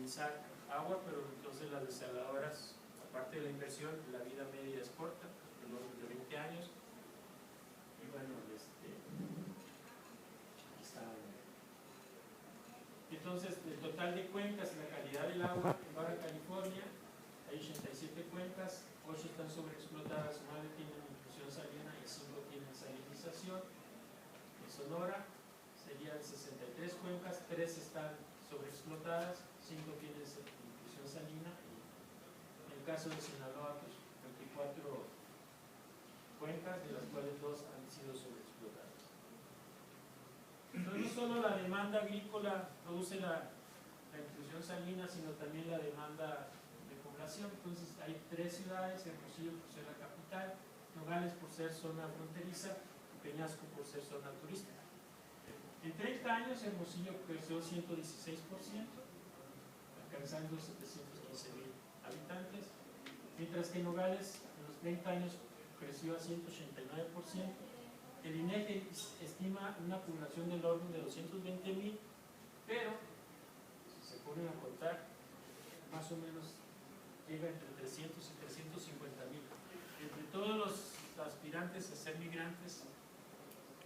utilizar agua, pero entonces las desaladoras, aparte de la inversión, la vida media es corta, de los de 20 años. Y bueno, aquí está. Entonces, el total de cuencas, la calidad del agua en Baja California, hay 87 cuencas, 8 están sobreexplotadas, 9 tienen inclusión salina y 5 tienen salinización. En Sonora serían 63 cuencas, 3 están sobreexplotadas, 5 tienen inclusión salina, y en el caso de Sinaloa, pues 24 cuencas, de las cuales 2 han sido sobreexplotadas. Entonces, no solo la demanda agrícola produce la inclusión salina, sino también la demanda de población. Entonces, hay 3 ciudades: Hermosillo por ser la capital, Nogales por ser zona fronteriza y Peñasco por ser zona turística. En 30 años, Hermosillo creció 116%, alcanzando 715,000 habitantes, mientras que Nogales en los 30 años creció a 189%. El INEGI estima una población del orden de 220,000, pero si se ponen a contar, más o menos llega entre 300 y 350,000. Entre todos los aspirantes a ser migrantes,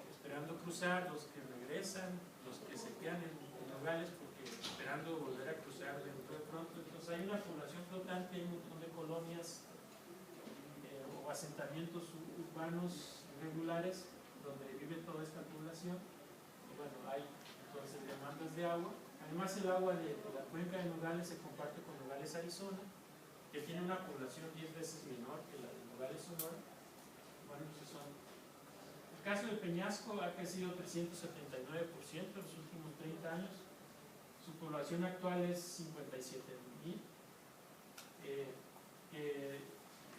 esperando cruzar, los que regresan, los que se quedan en Nogales porque esperando volver a cruzar dentro de pronto, entonces hay una población flotante, hay un montón de colonias o asentamientos urbanos irregulares donde vive toda esta población. Y bueno, hay entonces demandas de agua. Además, el agua de la cuenca de Nogales se comparte con Nogales, Arizona, que tiene una población 10 veces menor que la de Nogales, Sonora. Bueno, pues son. El caso de Peñasco ha crecido 379% en los últimos 30 años. Su población actual es 57,000.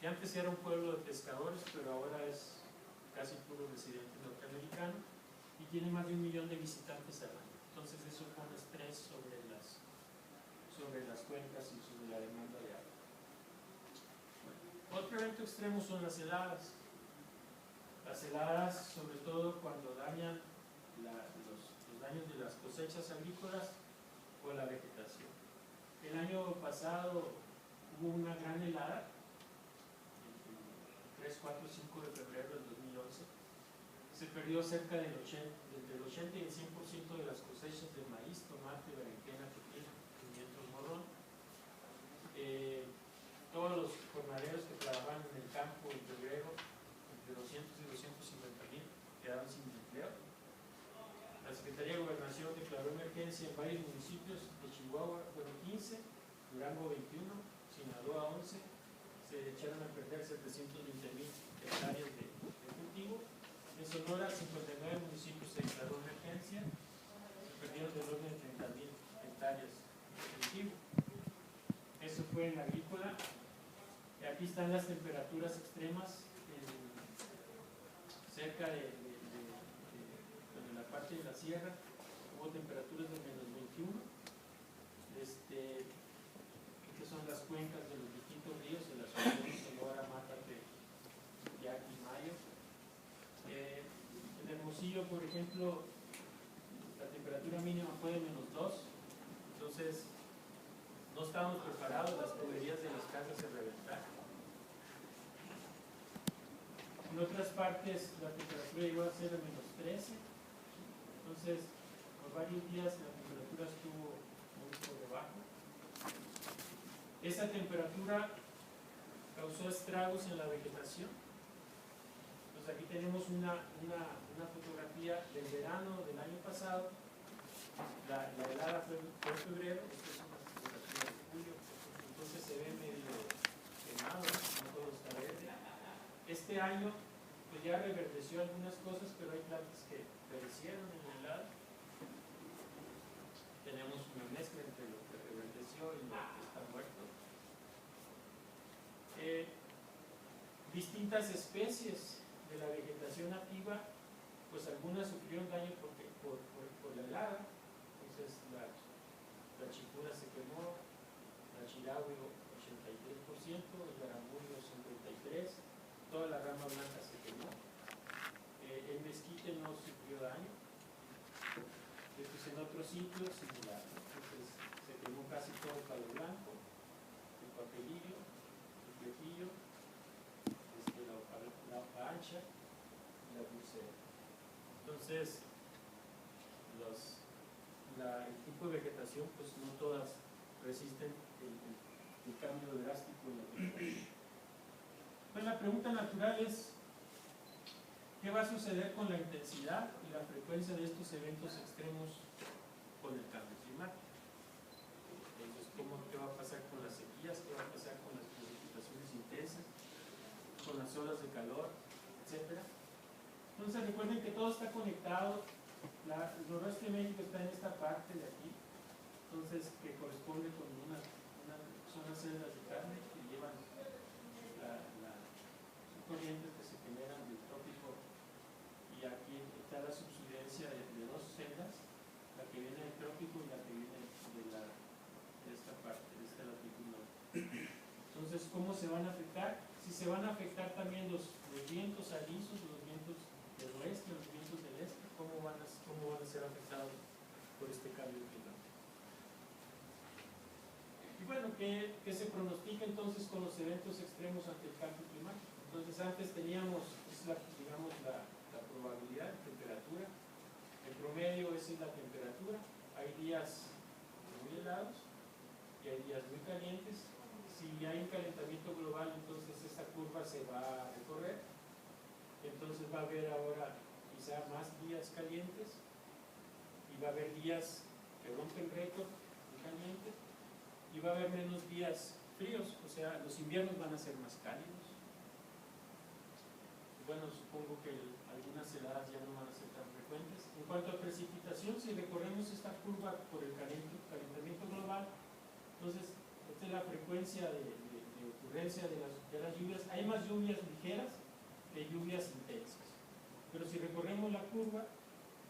Que antes era un pueblo de pescadores, pero ahora es casi puro residente norteamericano, y tiene más de 1 millón de visitantes al año. Entonces eso pone estrés sobre las cuencas y sobre la demanda de agua. Bueno, otro evento extremo son las heladas. Las heladas, sobre todo cuando dañan los daños de las cosechas agrícolas o la vegetación. El año pasado hubo una gran helada, 3, 4, 5 de febrero del 2011, se perdió cerca del 80 y el 100% de las cosechas de maíz, tomate, berenjena, pepino, pimientos, morrón. Todos los jornaleros que trabajaban en el campo en febrero, entre 200 y 250,000, quedaron sin empleo. La Secretaría de Gobernación declaró emergencia en varios municipios de Chihuahua, fueron 15, Durango 21, Sinaloa 11, se echaron a perder 720,000 hectáreas de cultivo. En Sonora, 59 municipios se declaró emergencia, se perdieron del orden de 30,000 hectáreas de cultivo. Eso fue en la agrícola. Y aquí están las temperaturas extremas cerca de la parte de la sierra. Hubo temperaturas de menos 21. Estas son las cuencas de los distintos ríos, de la ciudad de Sonora, Mátate, Yaqui y Mayo. En Hermosillo, por ejemplo, la temperatura mínima fue de menos 2, entonces no estábamos preparados, las tuberías de las casas se reventaron. En otras partes la temperatura llegó a ser de menos 13, entonces por varios días la temperatura estuvo muy por debajo. Esa temperatura causó estragos en la vegetación. Entonces aquí tenemos una fotografía del verano del año pasado. La helada fue en febrero, esta es una fotografía de julio, entonces se ve medio quemado, no todo está verde. Este año pues ya reverdeció algunas cosas, pero hay plantas que perecieron en la helada. Tenemos una mezcla entre lo que reverdeció y lo que está muerto. Distintas especies de la vegetación nativa, pues algunas sufrieron daño por la helada. Entonces la chipura se quemó, la chiragüe 83%, el garambullo 53%, toda la rama blanca se quemó. El mezquite no sufrió daño. Después en otros sitios similar, entonces se quemó casi todo Palo castillo, la hoja ancha y la pulsera. Entonces, el tipo de vegetación, pues no todas resisten el cambio drástico en la temperatura. Pues la pregunta natural es, ¿qué va a suceder con la intensidad y la frecuencia de estos eventos extremos con el cambio climático? Entonces, ¿qué va a pasar con las sequías? ¿Qué va a pasar con las precipitaciones intensas? ¿Con las olas de calor? Etcétera. Entonces, recuerden que todo está conectado. El noroeste de México está en esta parte de aquí, entonces que corresponde con son las celdas de carne que llevan son corrientes que se generan del trópico, y aquí está la subsidencia de dos celdas, la que viene del trópico y la que viene de esta parte, de esta latitud norte. Entonces, ¿cómo se van a afectar? Si se van a afectar también los vientos alisos, los vientos del oeste, los vientos del este, ¿cómo van a ser afectados por este cambio climático? Y bueno, ¿qué se pronostica entonces con los eventos extremos ante el cambio climático? Entonces, antes teníamos, digamos, la probabilidad de temperatura. El promedio es la temperatura. Hay días muy helados y hay días muy calientes. Si hay un calentamiento global, entonces esta curva se va a recorrer. Entonces va a haber ahora quizá más días calientes y va a haber días que rompen récord de caliente y va a haber menos días fríos, o sea, los inviernos van a ser más cálidos. Bueno, supongo que algunas heladas ya no van a ser tan frecuentes. En cuanto a precipitación, si recorremos esta curva por el calentamiento global, entonces esta es la frecuencia de ocurrencia de las lluvias. Hay más lluvias ligeras que lluvias intensas. Pero si recorremos la curva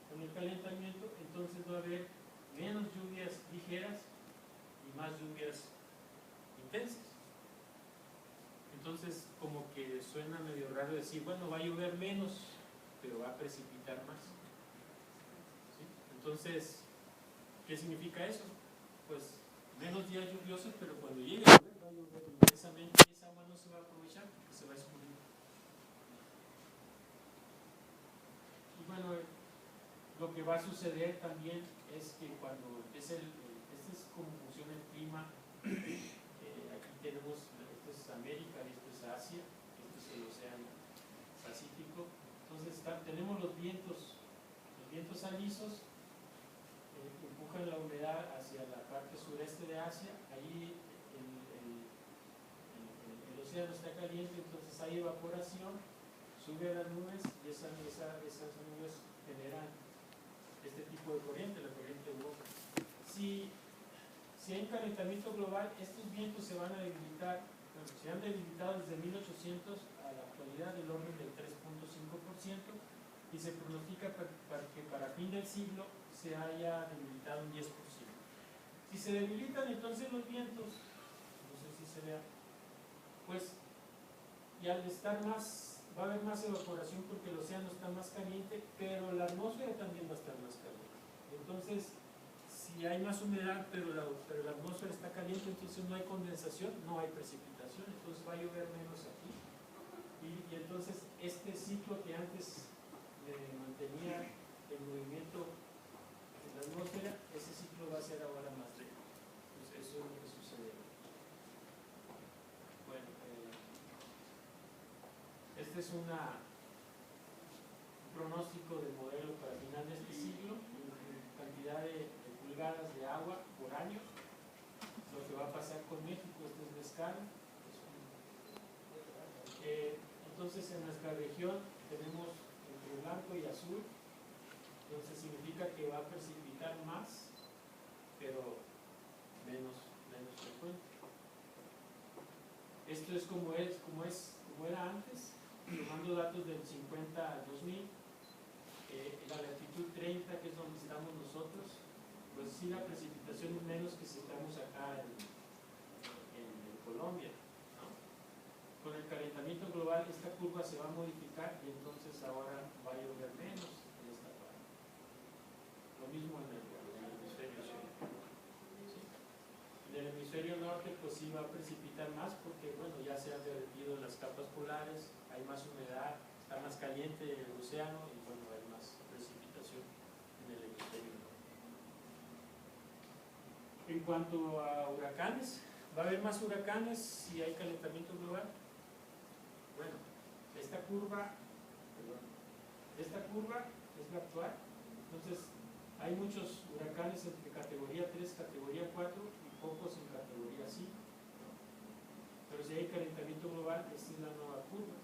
con el calentamiento, entonces va a haber menos lluvias ligeras y más lluvias intensas. Entonces, como que suena medio raro decir, bueno, va a llover menos, pero va a precipitar más. ¿Sí? Entonces, ¿qué significa eso? Pues menos días lluviosos, pero cuando llegue a llover, va a llover intensamente y esa agua no se va a aprovechar porque se va a escurrir. Y bueno, lo que va a suceder también es que cuando este es como funciona el clima, aquí tenemos, esto es América y esto es Asia, esto es el océano Pacífico. Entonces tenemos los vientos alisos, empujan la humedad hacia la parte sureste de Asia. Ahí el océano está caliente, entonces hay evaporación, sube a las nubes y esas nubes generan este tipo de corriente, la corriente Walker. Si hay un calentamiento global, estos vientos se van a debilitar. Bueno, se han debilitado desde 1800 a la actualidad del orden del 3.5%, y se pronostica que para fin del siglo se haya debilitado un 10%. Si se debilitan entonces los vientos, no sé si se vea, pues, y al estar más, va a haber más evaporación porque el océano está más caliente, pero la atmósfera también va a estar más caliente. Entonces, si hay más humedad, pero la atmósfera está caliente, entonces no hay condensación, no hay precipitación, entonces va a llover menos aquí. Y entonces este ciclo que antes mantenía el movimiento en la atmósfera, ese ciclo va a ser ahora más lento. Entonces eso es lo que sucede. Bueno, este es un pronóstico del modelo para el final de este siglo, cantidad de pulgadas de agua por año, lo que va a pasar con México. Esta es la escala. Entonces en nuestra región tenemos entre blanco y azul, entonces significa que va a precipitar más, pero menos frecuente. Esto es como era antes, tomando datos del 50 al 2000. La latitud 30, que es donde estamos nosotros, pues sí, la precipitación es menos que si estamos acá en Colombia, ¿no? Con el calentamiento global esta curva se va a modificar y entonces ahora va a llover menos en esta parte. Lo mismo en el hemisferio sur. ¿Sí? En el hemisferio norte pues sí va a precipitar más porque, bueno, ya se han derretido las capas polares, hay más humedad, está más caliente el océano y, bueno, hay más precipitación en el hemisferio norte. En cuanto a huracanes, ¿va a haber más huracanes si hay calentamiento global? Bueno, esta curva es la actual. Entonces, hay muchos huracanes entre categoría 3, categoría 4 y pocos en categoría 5. Pero si hay calentamiento global, esta es la nueva curva.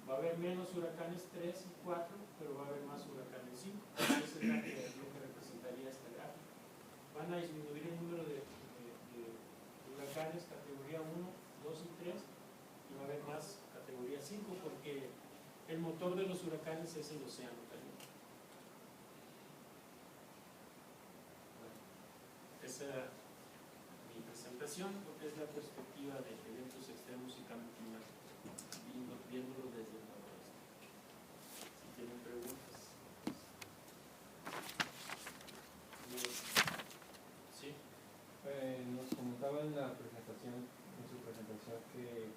Va a haber menos huracanes 3 y 4, pero va a haber más huracanes 5. Esa es lo que representaría esta gráfica. Van a disminuir el número de huracanes categoría 1, 2 y 3 y va a haber más categoría 5 porque el motor de los huracanes es el océano caliente. Bueno, esa es mi presentación, porque es la perspectiva de eventos extremos y cambio climático, viéndolo desde el noroeste. Si tienen preguntas. Sí. Nos comentaba en la presentación, en su presentación, que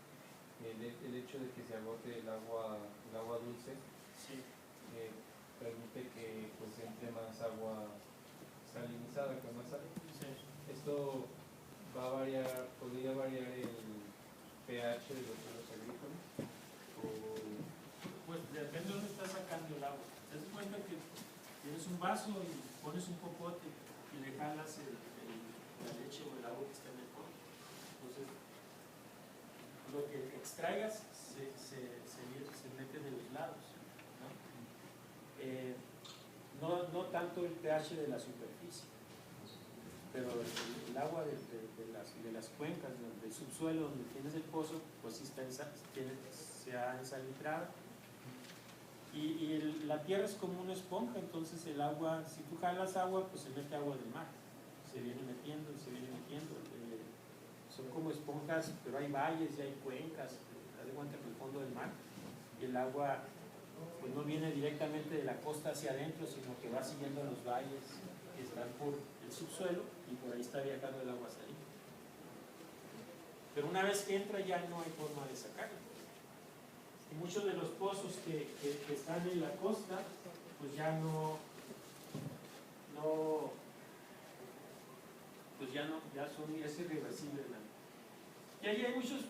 el hecho de que se agote el agua dulce, Sí. permite que pues entre más agua salinizada con más sal. Sí. Esto va a variar, podría variar el pH de los suelos agrícolas. Pues depende de dónde estás sacando el agua. Te das cuenta que tienes un vaso y pones un popote y le jalas la leche o el agua que está en el fondo. Entonces, lo que extraigas se mete de los lados, ¿no? No tanto el pH de la superficie, pero el agua de las cuencas, del subsuelo donde tienes el pozo, pues sí se ha ensaltrado. Y la tierra es como una esponja, entonces el agua, si tú jalas agua, pues se mete agua del mar, se viene metiendo y se viene metiendo. Son como esponjas, pero hay valles y hay cuencas, haz de cuenta que el fondo del mar, y el agua pues no viene directamente de la costa hacia adentro, sino que va siguiendo los valles que están por el subsuelo y por ahí está viajando el agua salina. Pero una vez que entra ya no hay forma de sacarlo. Y muchos de los pozos que están en la costa, pues ya es irreversible. Y ahí hay muchos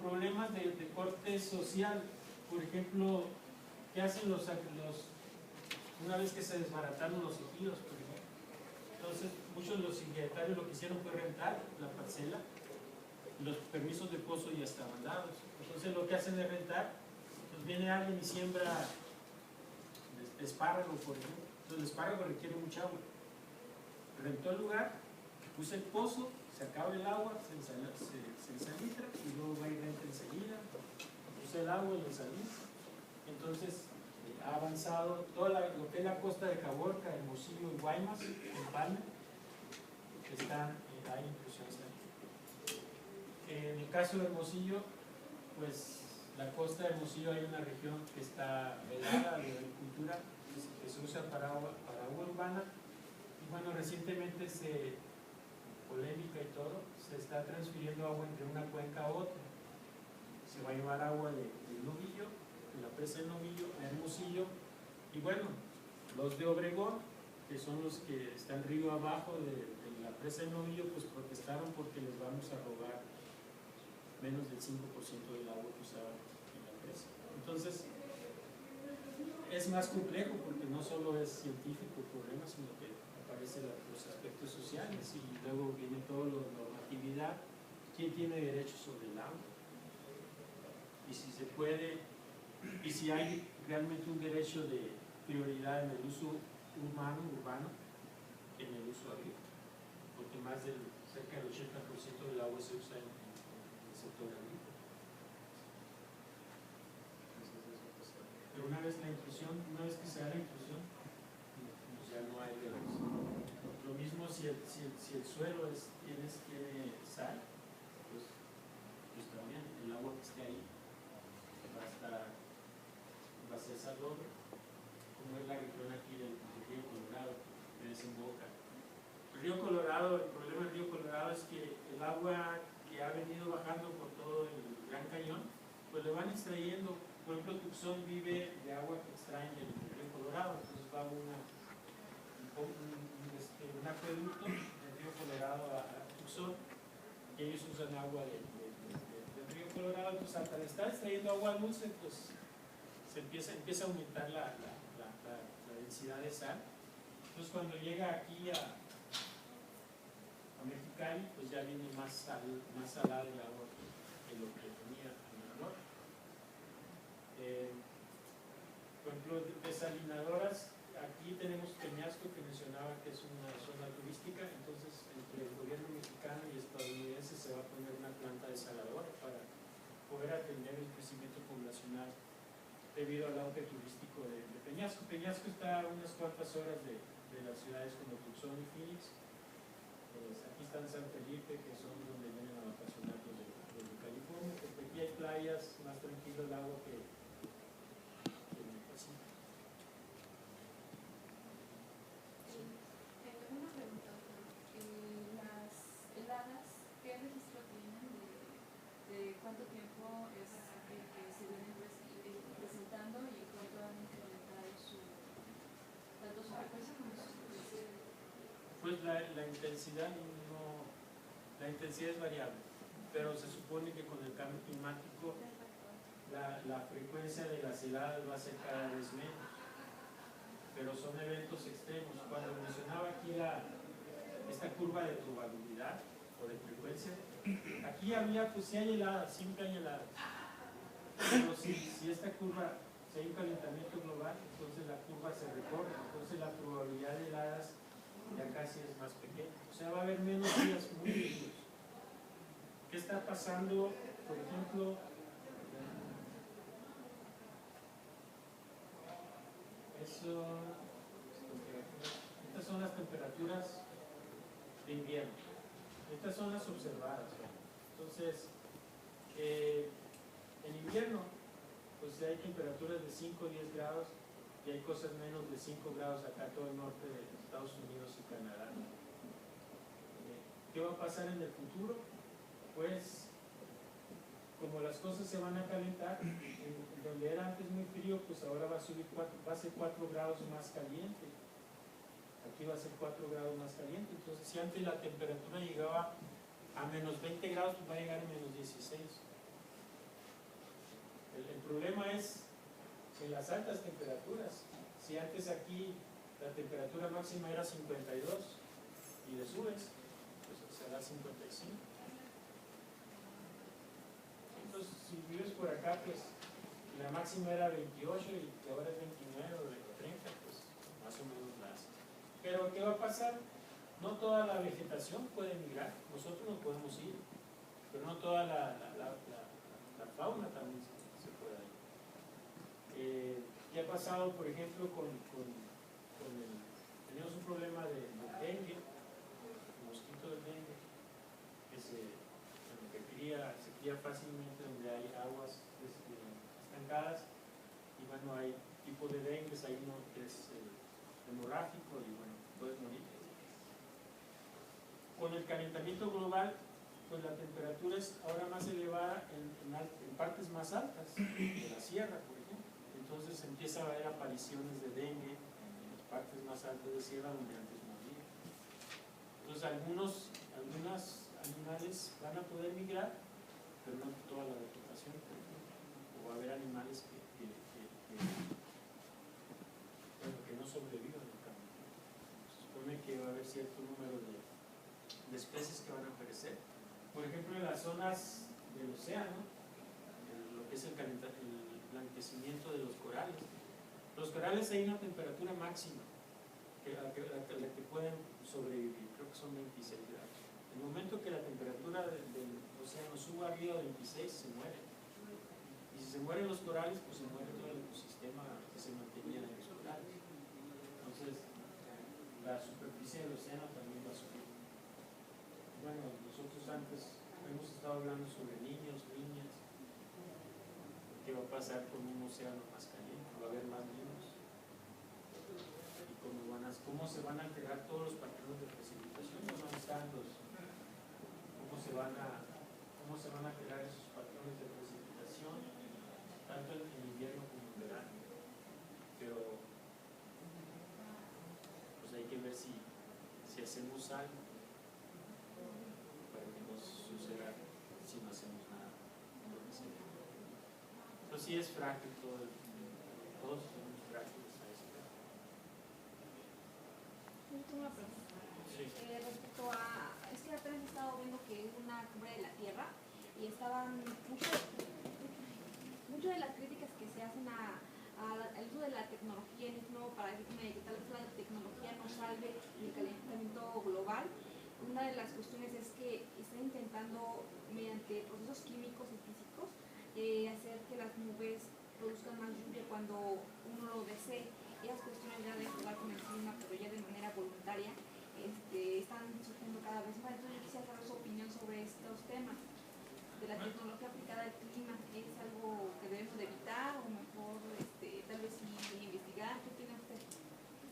problemas de corte social. Por ejemplo, ¿qué hacen una vez que se desbarataron los ejidos, por ejemplo? Entonces, muchos de los inquiliatarios lo que hicieron fue rentar la parcela. Los permisos de pozo ya estaban dados. Entonces, lo que hacen es rentar. Entonces, viene alguien y siembra espárrago, por ejemplo. Entonces, el espárrago requiere mucha agua. Rentó el lugar, puse el pozo, se acaba el agua, se ensalitra y luego va y renta enseguida. Puse el agua y lo ensalitra. Entonces, ha avanzado todo lo que es la costa de Caborca, Hermosillo y Guaymas, en Palma, hay inclusión salina. En el caso de Hermosillo, pues la costa de Hermosillo hay una región que está velada de agricultura, que se usa para agua urbana, y bueno, recientemente polémica y todo, se está transfiriendo agua entre una cuenca a otra. Se va a llevar agua de Novillo, de la presa de Novillo, a Hermosillo, y bueno, los de Obregón, que son los que están río abajo de la presa de Novillo, pues protestaron porque les vamos a robar menos del 5% del agua que usaban en la presa. Entonces, es más complejo porque no solo es científico el problema, sino que aparecen los aspectos sociales y luego viene toda la normatividad. ¿Quién tiene derecho sobre el agua? Y si se puede, y si hay realmente un derecho de prioridad en el uso urbano que en el uso agrícola, porque cerca del 80% del agua se usa en el sector agrícola. Pero una vez que se da la inclusión, pues ya no hay derecho. Lo mismo si el suelo tiene sal, pues también el agua que esté ahí va a ser salobre, como es la región aquí del río Colorado, que desemboca. El problema del río Colorado es que el agua que que ha venido bajando por todo el Gran Cañón, pues le van extrayendo. Por ejemplo, Tucson vive de agua que extraen del río Colorado, entonces va un acueducto del río Colorado a Tucson, y ellos usan agua del río Colorado. Pues al estar extrayendo agua dulce, pues se empieza a aumentar la densidad de sal. Entonces cuando llega aquí a Mexicali, pues ya viene más salada el agua que lo que tenía en el norte. Por ejemplo, desalinadoras, aquí tenemos Peñasco, que mencionaba que es una zona turística, entonces entre el gobierno mexicano y estadounidense se va a poner una planta desaladora para poder atender el crecimiento poblacional debido al auge turístico de Peñasco. Peñasco está a unas cuantas horas de las ciudades como Tucson y Phoenix. Aquí está en San Felipe, que son donde vienen a vacacionar los de California, porque aquí hay playas, más tranquilo el agua que en el Pacífico. Sí. Una pregunta, las heladas, ¿qué registro tienen de cuánto tiempo es que se vienen presentando y cuánto han incrementado tanto su frecuencia como su intensidad? Pues la intensidad es variable, pero se supone que con el cambio climático la frecuencia de las heladas va a ser cada vez menos, pero son eventos extremos. Cuando mencionaba aquí esta curva de probabilidad o de frecuencia, aquí había, pues si hay heladas, siempre hay heladas, pero si esta curva, si hay un calentamiento global, entonces la curva se recorre, entonces la probabilidad de heladas ya casi es más pequeña, o sea, va a haber menos días muy fríos. ¿Qué está pasando? Por ejemplo, estas son las temperaturas de invierno, estas son las observadas, ¿no? Entonces, en invierno, pues hay temperaturas de 5 o 10 grados, y hay cosas menos de 5 grados acá todo el norte de Estados Unidos y Canadá. ¿Qué va a pasar en el futuro? Pues como las cosas se van a calentar, donde era antes muy frío, pues ahora va a ser 4 grados más caliente. Aquí va a ser 4 grados más caliente. Entonces, si antes la temperatura llegaba a menos 20 grados, pues va a llegar a menos 16. El problema es en las altas temperaturas. Si antes aquí la temperatura máxima era 52 y le subes, pues será 55. Entonces, si vives por acá, pues la máxima era 28 y ahora es 29 o 30, pues más o menos la hace. Pero ¿qué va a pasar? No toda la vegetación puede migrar, nosotros nos podemos ir, pero no toda la fauna también se puede ir. ¿Qué ha pasado, por ejemplo, teníamos un problema de dengue, el mosquito del dengue, que se cría fácilmente donde hay aguas estancadas, y bueno, hay tipo de dengue, hay uno que es hemorrágico y bueno, puedes morir. Con el calentamiento global, pues la temperatura es ahora más elevada en partes más altas de la sierra, por ejemplo. Entonces empieza a haber apariciones de dengue en las partes más altas de sierra donde antes no había. Entonces algunos animales van a poder migrar, pero no toda la vegetación, o va a haber animales que no sobrevivan en el campo. Se supone que va a haber cierto número de especies que van a perecer. Por ejemplo, en las zonas del océano, lo que es el blanquecimiento de los corales. Los corales hay una temperatura máxima la que pueden sobrevivir, creo que son 26 grados. En el momento que la temperatura del océano suba arriba de 26, se muere. Y si se mueren los corales, pues se muere todo el ecosistema que se mantenía en los corales. Entonces, la superficie del océano también va a subir. Bueno, nosotros antes hemos estado hablando sobre niños, niñas. ¿Qué va a pasar con un océano más caliente? ¿Va a haber más niños? ¿Y cómo se van a alterar todos los patrones de precipitación? ¿Cómo se van a cómo se van a crear esos patrones de precipitación, tanto en invierno como en verano. Pero pues hay que ver si hacemos algo para que no suceda si no hacemos nada. Entonces sí es frágil todo, todos somos frágiles a eso. Yo tengo una pregunta. Sí. Respecto a, es que apenas he estado viendo que es una cumbre de la Tierra y estaban mucho de las críticas que se hacen al uso de la tecnología en este nuevo paradigma de que tal vez la tecnología no salve el calentamiento global. Una de las cuestiones es que están intentando, mediante procesos químicos y físicos, hacer que las nubes produzcan más lluvia cuando uno lo desee. Esas cuestiones ya de jugar con el clima, pero ya de manera voluntaria, están surgiendo cada vez más. Entonces yo quisiera saber su opinión sobre estos temas de la tecnología aplicada al clima. ¿Es algo que debemos de evitar o mejor tal vez sí investigar? ¿Qué opina usted?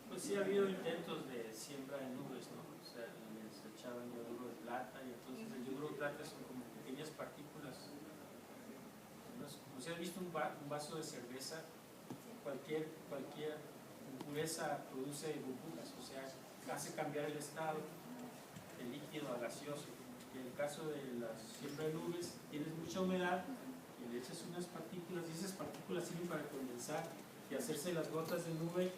Pues sí ha habido intentos de siembra de nubes, ¿no? O sea, les echaban yoduro de plata y entonces el yoduro de plata son como pequeñas partículas. Como si has visto un vaso de cerveza, cualquier impureza produce burbujas, o sea, hace cambiar el estado del líquido a gaseoso. En el caso de la siembra de nubes, tienes mucha humedad y le echas unas partículas y esas partículas sirven para condensar y hacerse las gotas de nube.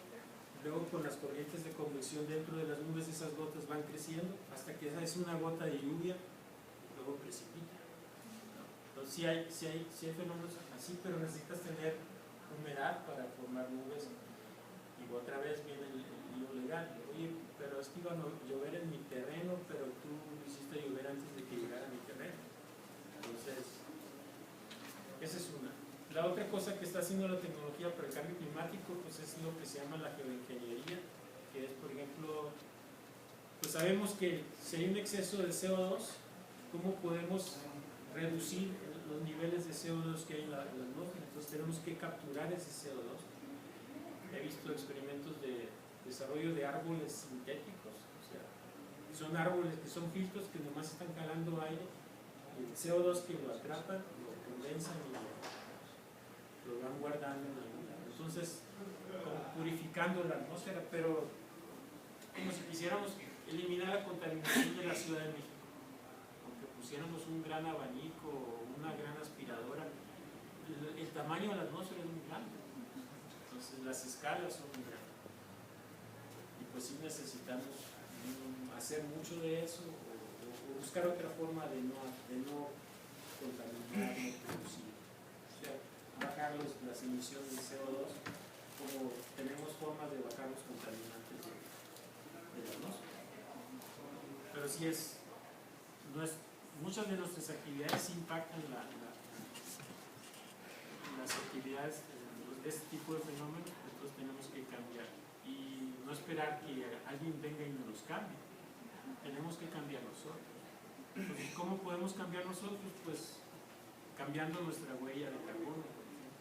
Luego con las corrientes de convección dentro de las nubes esas gotas van creciendo hasta que es una gota de lluvia y luego precipita. Entonces sí hay fenómenos así, pero necesitas tener humedad para formar nubes. Y otra vez viene el lío legal. Oye, pero es que iba a llover en mi terreno, pero tú hiciste llover antes de que llegara a mi terreno. Entonces, esa es una. La otra cosa que está haciendo la tecnología para el cambio climático, pues es lo que se llama la geoingeniería, que es, por ejemplo, pues sabemos que si hay un exceso de CO2, ¿cómo podemos reducir los niveles de CO2 que hay en la atmósfera? Entonces tenemos que capturar ese CO2. He visto experimentos de desarrollo de árboles sintéticos, o sea, son árboles que son filtros que nomás están jalando aire, y el CO2 que lo atrapan, lo condensan y lo van guardando en algún lado. Entonces, como purificando la atmósfera, pero como si quisiéramos eliminar la contaminación de la Ciudad de México, aunque pusiéramos un gran abanico o una gran aspiradora, el tamaño de la atmósfera es muy grande. Entonces las escalas son muy grandes y pues sí necesitamos hacer mucho de eso o buscar otra forma de no contaminar, no producir, o sea, bajar las emisiones de CO2 como tenemos formas de bajar los contaminantes de la atmósfera. Pero sí muchas de nuestras actividades impactan las actividades de este tipo de fenómenos, entonces tenemos que cambiar y no esperar que alguien venga y nos cambie, tenemos que cambiar nosotros. Entonces, ¿cómo podemos cambiar nosotros? Pues cambiando nuestra huella de carbono, por ejemplo.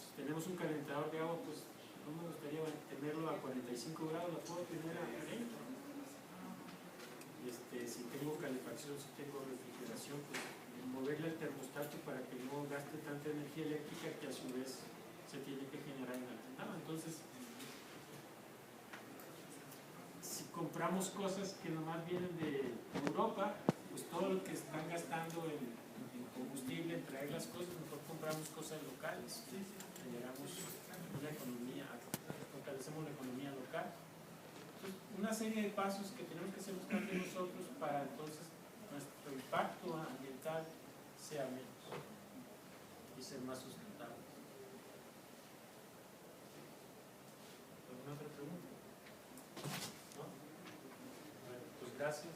Si tenemos un calentador de agua, pues no me gustaría tenerlo a 45 grados, lo puedo tener a 30. Si tengo calefacción, si tengo refrigeración, pues moverle el termostato para que no gaste tanta energía eléctrica que a su vez se tiene que generar en la ventana. Entonces, si compramos cosas que nomás vienen de Europa, pues todo lo que están gastando en combustible, en traer las cosas, mejor compramos cosas locales, generamos una economía, fortalecemos la economía local. Entonces, una serie de pasos que tenemos que hacer nosotros para entonces nuestro impacto ambiental sea menos y ser más sustentable. ¿Alguna otra pregunta? ¿No? Bueno, pues gracias.